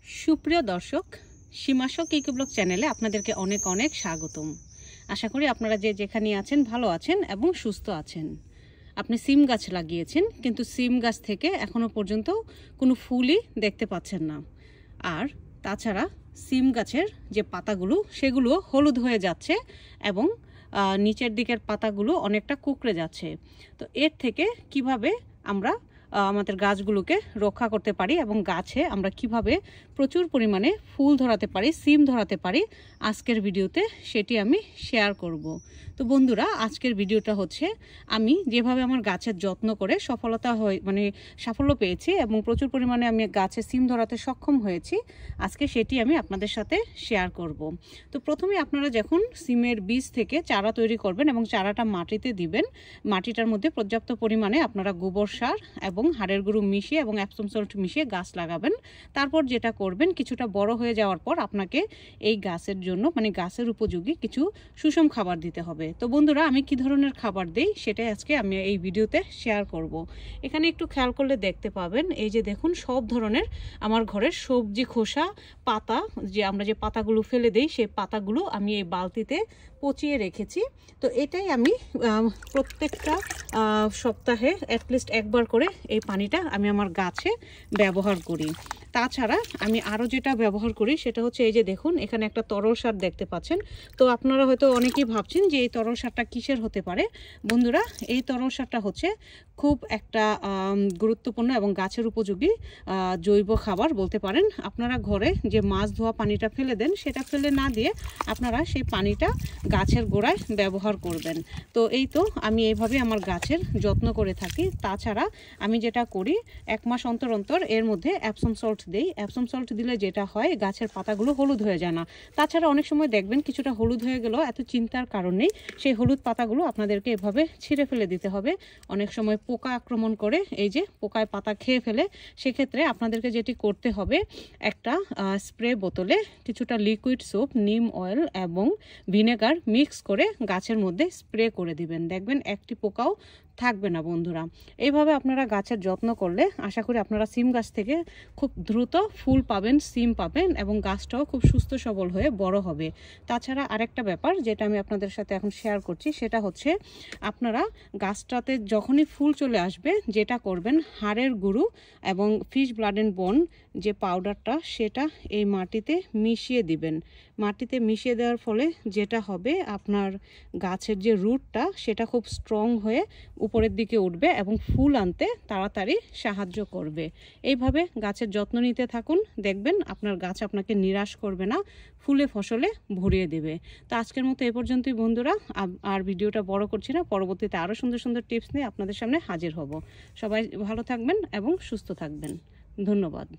সুপ্রিয় দর্শক, সীমাশক ইকোব্লগ চ্যানেলে আপনাদেরকে অনেক অনেক স্বাগতম। আশা করি আপনারা যে যেখানে আছেন ভালো আছেন এবং সুস্থ আছেন। আপনি সিম গাছ লাগিয়েছেন, কিন্তু সিম গাছ থেকে এখনো পর্যন্ত কোনো ফুলই দেখতে পাচ্ছেন না। আর তাছাড়া সিম গাছের যে পাতাগুলো সেগুলো হলুদ হয়ে যাচ্ছে এবং নিচের দিকের পাতাগুলো অনেকটা কুঁকড়ে যাচ্ছে। তো এর থেকে কিভাবে আমরা আমাদের গাছগুলোকে রক্ষা করতে পারি এবং গাছে আমরা কিভাবে প্রচুর পরিমাণে ফুল ধরাতে পারি, সিম ধরাতে পারি, আজকের ভিডিওতে সেটি আমি শেয়ার করব। তো বন্ধুরা, আজকের ভিডিওটা হচ্ছে আমি যেভাবে আমার গাছের যত্ন করে সাফল্য পেয়েছি এবং প্রচুর পরিমাণে আমি গাছে সিম ধরাতে সক্ষম হয়েছি, আজকে সেটি আমি আপনাদের সাথে শেয়ার করব। তো প্রথমে আপনারা যখন সিমের বীজ থেকে চারা তৈরি করবেন এবং চারাটা মাটিতে দিবেন, মাটিটার মধ্যে পর্যাপ্ত পরিমাণে আপনারা গোবর সার এবং হাড়ের গুঁড়ো মিশিয়ে এবং এপসম সল্ট মিশিয়ে গাছ লাগাবেন। তারপর যেটা করবেন, কিছুটা বড় হয়ে যাওয়ার পর আপনাকে এই গাছের জন্য গাছের উপযোগী কিছু সুষম খাবার দিতে হবে। তো বন্ধুরা, আমি কি ধরনের খাবার দেই সেটাই আজকে আমি এই ভিডিওতে শেয়ার করব। এখানে একটু খেয়াল করলে দেখতে পাবেন, এই যে দেখুন, সব ধরনের আমার ঘরের সবজি খোসা, পাতা, যে আমরা যে পাতাগুলো ফেলে দেই সেই পাতাগুলো আমি এই বালতিতে পচিয়ে রেখেছি। তো এটাই আমি প্রত্যেকটা সপ্তাহে অ্যাটলিস্ট একবার করে এই পানিটা আমি আমার গাছে ব্যবহার করি। তাছাড়া আমি আরও যেটা ব্যবহার করি সেটা হচ্ছে, এই যে দেখুন, এখানে একটা তরল সার দেখতে পাচ্ছেন। তো আপনারা হয়তো অনেকেই ভাবছেন যে এই তরল সারটা কিসের হতে পারে। বন্ধুরা, এই তরল সারটা হচ্ছে খুব একটা গুরুত্বপূর্ণ এবং গাছের উপযোগী জৈব খাবার বলতে পারেন। আপনারা ঘরে যে মাছ ধোয়া পানিটা ফেলে দেন, সেটা ফেলে না দিয়ে আপনারা সেই পানিটা গাছের গোড়ায় ব্যবহার করবেন। তো এই তো আমি এইভাবে আমার গাছের যত্ন করে থাকি। তাছাড়া আমি যেটা করি, 1 মাস অন্তর অন্তর এর মধ্যে এপসম সল্ট দিই। এপসম সল্ট দিলে যেটা হয়, গাছের পাতাগুলো হলুদ হয়ে যায় না। তাছাড়া অনেক সময় দেখবেন কিছুটা হলুদ হয়ে গেলেও এত চিন্তার কারণ নেই, সেই হলুদ পাতাগুলো আপনাদেরকে এভাবে ছিঁড়ে ফেলে দিতে হবে। অনেক সময় পোকা আক্রমণ করে, এই যে পোকায় পাতা খেয়ে ফেলে। সেক্ষেত্রে আপনাদেরকে যেটি করতে হবে, একটা স্প্রে বোতলে কিছুটা লিকুইড সোপ, নিম অয়েল এবং ভিনেগার মিক্স করে গাছের মধ্যে স্প্রে করে দিবেন। দেখবেন একটি পোকাও থাকবে না। বন্ধুরা, এইভাবে আপনারা গাছের যত্ন করলে আশা করি আপনারা সিম গাছ থেকে খুব দ্রুত ফুল পাবেন, সিম পাবেন এবং গাছটাও খুব সুস্থ সবল হয়ে বড় হবে। তাছাড়া আরেকটা ব্যাপার যেটা আমি আপনাদের সাথে এখন শেয়ার করছি, সেটা হচ্ছে আপনারা গাছটাতে যখনই ফুল চলে আসবে, যেটা করবেন, হাড়ের গুঁড়ো এবং ফিশ ব্লাড অ্যান্ড বোন যে পাউডারটা, সেটা এই মাটিতে মিশিয়ে দিবেন। মাটিতে মিশিয়ে দেওয়ার ফলে যেটা হবে, আপনার গাছের যে রুটটা সেটা খুব স্ট্রং হয়ে উপরের দিকে উঠবে এবং ফুল আনতে তাড়াতাড়ি সাহায্য করবে। এইভাবে গাছের যত্ন নিতে থাকুন, দেখবেন আপনার গাছ আপনাকে নিরাশ করবে না, ফুলে ফসলে ভরিয়ে দেবে। তো আজকের মতো এ পর্যন্তই বন্ধুরা, আর ভিডিওটা বড় করছি না। পরবর্তীতে আরও সুন্দর সুন্দর টিপস নিয়ে আপনাদের সামনে হাজির হব। সবাই ভালো থাকবেন এবং সুস্থ থাকবেন। ধন্যবাদ।